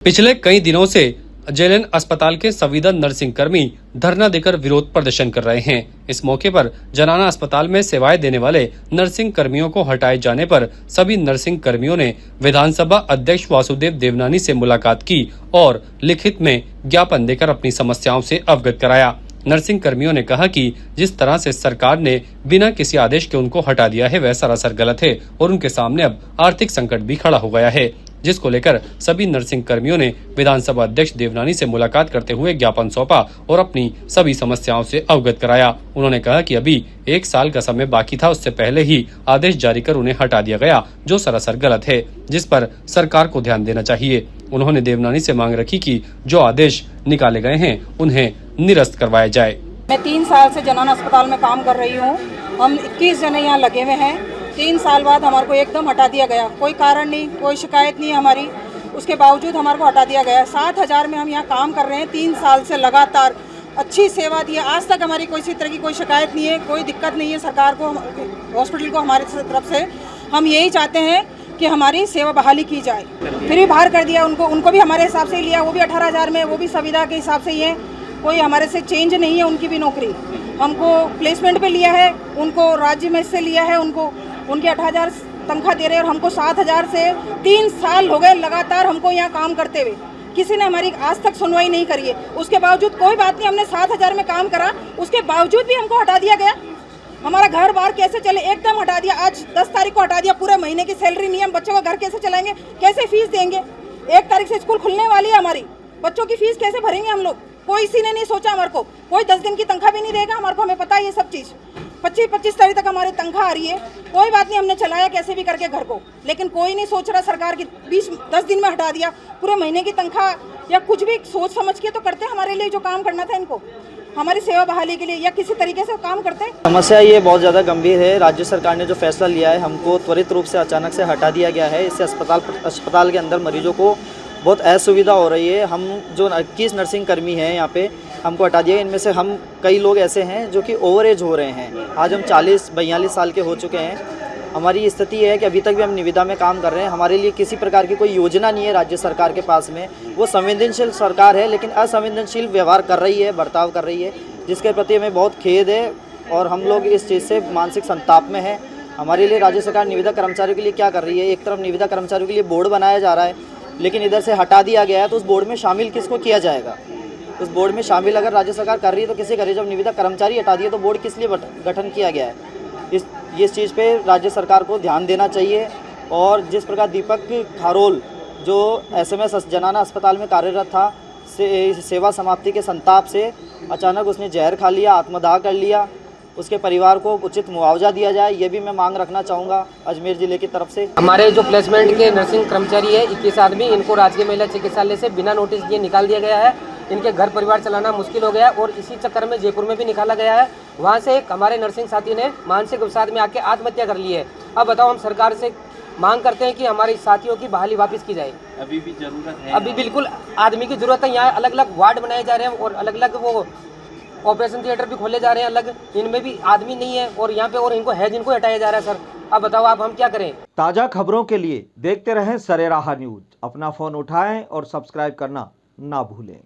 पिछले कई दिनों से जेएलएन अस्पताल के संविदा नर्सिंग कर्मी धरना देकर विरोध प्रदर्शन कर रहे हैं। इस मौके पर जनाना अस्पताल में सेवाएं देने वाले नर्सिंग कर्मियों को हटाए जाने पर सभी नर्सिंग कर्मियों ने विधानसभा अध्यक्ष वासुदेव देवनानी से मुलाकात की और लिखित में ज्ञापन देकर अपनी समस्याओं से अवगत कराया। नर्सिंग कर्मियों ने कहा कि जिस तरह से सरकार ने बिना किसी आदेश के उनको हटा दिया है वह सरासर गलत है और उनके सामने अब आर्थिक संकट भी खड़ा हो गया है, जिसको लेकर सभी नर्सिंग कर्मियों ने विधानसभा अध्यक्ष देवनानी से मुलाकात करते हुए ज्ञापन सौंपा और अपनी सभी समस्याओं से अवगत कराया। उन्होंने कहा कि अभी 1 साल का समय बाकी था, उससे पहले ही आदेश जारी कर उन्हें हटा दिया गया, जो सरासर गलत है, जिस पर सरकार को ध्यान देना चाहिए। उन्होंने देवनानी से मांग रखी कि जो आदेश निकाले गए हैं उन्हें निरस्त करवाया जाए। मैं 3 साल से जनाना अस्पताल में काम कर रही हूँ। हम 21 जने यहाँ लगे हुए हैं। 3 साल बाद हमारे को एकदम हटा दिया गया, कोई कारण नहीं, कोई शिकायत नहीं हमारी, उसके बावजूद हमारे को हटा दिया गया। 7,000 में हम यहाँ काम कर रहे हैं, 3 साल से लगातार अच्छी सेवा दी है। आज तक हमारी किसी तरह की कोई शिकायत नहीं है, कोई दिक्कत नहीं है सरकार को, हॉस्पिटल को हमारी तरफ से। हम यही चाहते हैं कि हमारी सेवा बहाली की जाए। फिर भी बाहर कर दिया उनको भी हमारे हिसाब से ही लिया, वो भी 18,000 में, वो भी संविदा के हिसाब से ही है, कोई हमारे से चेंज नहीं है। उनकी भी नौकरी हमको प्लेसमेंट पे लिया है, उनको राज्य में से लिया है, उनके 18,000 तनख्वाह दे रहे हैं और हमको 7,000 से 3 साल हो गए लगातार हमको यहाँ काम करते हुए। किसी ने हमारी आज तक सुनवाई नहीं करी है। उसके बावजूद कोई बात नहीं, हमने 7,000 में काम करा, उसके बावजूद भी हमको हटा दिया गया। हमारा घर बार कैसे चले, एकदम हटा दिया। आज 10 तारीख को हटा दिया, पूरे महीने की सैलरी नहीं है, हम बच्चों का घर कैसे चलाएंगे, कैसे फीस देंगे। 1 तारीख से स्कूल खुलने वाली है हमारी, बच्चों की फीस कैसे भरेंगे हम लोग। कोई किसी ने नहीं सोचा हमारे को, कोई 10 दिन की तनख्वाह भी नहीं देगा हमारे को, हमें पता है ये सब चीज़। 25 तारीख तक हमारी तनख्वाह आ रही है, कोई बात नहीं, हमने चलाया कैसे भी करके घर को, लेकिन कोई नहीं सोच रहा। सरकार की 10 दिन में हटा दिया, पूरे महीने की तनख्वाह या कुछ भी सोच समझ के तो करते हमारे लिए, जो काम करना था इनको, हमारी सेवा बहाली के लिए या किसी तरीके से काम करते हैं। समस्या ये बहुत ज़्यादा गंभीर है। राज्य सरकार ने जो फैसला लिया है, हमको त्वरित रूप से अचानक से हटा दिया गया है। इससे अस्पताल के अंदर मरीजों को बहुत असुविधा हो रही है। हम जो 21 नर्सिंग कर्मी हैं यहाँ पे, हमको हटा दिया। इनमें से हम कई लोग ऐसे हैं जो कि ओवर एज हो रहे हैं। आज हम 40-42 साल के हो चुके हैं। हमारी स्थिति है कि अभी तक भी हम निविदा में काम कर रहे हैं। हमारे लिए किसी प्रकार की कोई योजना नहीं है राज्य सरकार के पास में। वो संवेदनशील सरकार है, लेकिन असंवेदनशील व्यवहार कर रही है, बर्ताव कर रही है, जिसके प्रति हमें बहुत खेद है और हम लोग इस चीज़ से मानसिक संताप में हैं। हमारे लिए राज्य सरकार निविदा कर्मचारियों के लिए क्या कर रही है। एक तरफ निविदा कर्मचारियों के लिए बोर्ड बनाया जा रहा है, लेकिन इधर से हटा दिया गया है, तो उस बोर्ड में शामिल किसको किया जाएगा। उस बोर्ड में शामिल अगर राज्य सरकार कर रही है तो किसे करे। जब निविदा कर्मचारी हटा दिए तो बोर्ड किस लिए गठन किया गया है। इस चीज़ पे राज्य सरकार को ध्यान देना चाहिए। और जिस प्रकार दीपक खारोल जो SMS जनाना अस्पताल में कार्यरत था, सेवा समाप्ति के संताप से अचानक उसने जहर खा लिया, आत्मदाह कर लिया, उसके परिवार को उचित मुआवजा दिया जाए, ये भी मैं मांग रखना चाहूँगा अजमेर जिले की तरफ से। हमारे जो प्लेसमेंट के नर्सिंग कर्मचारी है 21 आदमी, इनको राजकीय महिला चिकित्सालय से बिना नोटिस दिए निकाल दिया गया है। इनके घर परिवार चलाना मुश्किल हो गया है और इसी चक्कर में जयपुर में भी निकाला गया है। वहाँ से एक हमारे नर्सिंग साथी ने मानसिक अवसाद में आके आत्महत्या कर ली है। अब बताओ, हम सरकार से मांग करते हैं कि हमारे साथियों की बहाली वापस की जाए। अभी भी जरूरत है, अभी बिल्कुल आदमी की जरूरत है। यहाँ अलग अलग वार्ड बनाए जा रहे हैं और अलग अलग वो ऑपरेशन थिएटर भी खोले जा रहे हैं अलग, इनमें भी आदमी नहीं है और यहाँ पे और इनको है जिनको हटाया जा रहा है। सर अब बताओ आप, हम क्या करें। ताज़ा खबरों के लिए देखते रहें सरेराह न्यूज। अपना फ़ोन उठाएं और सब्सक्राइब करना ना भूलें।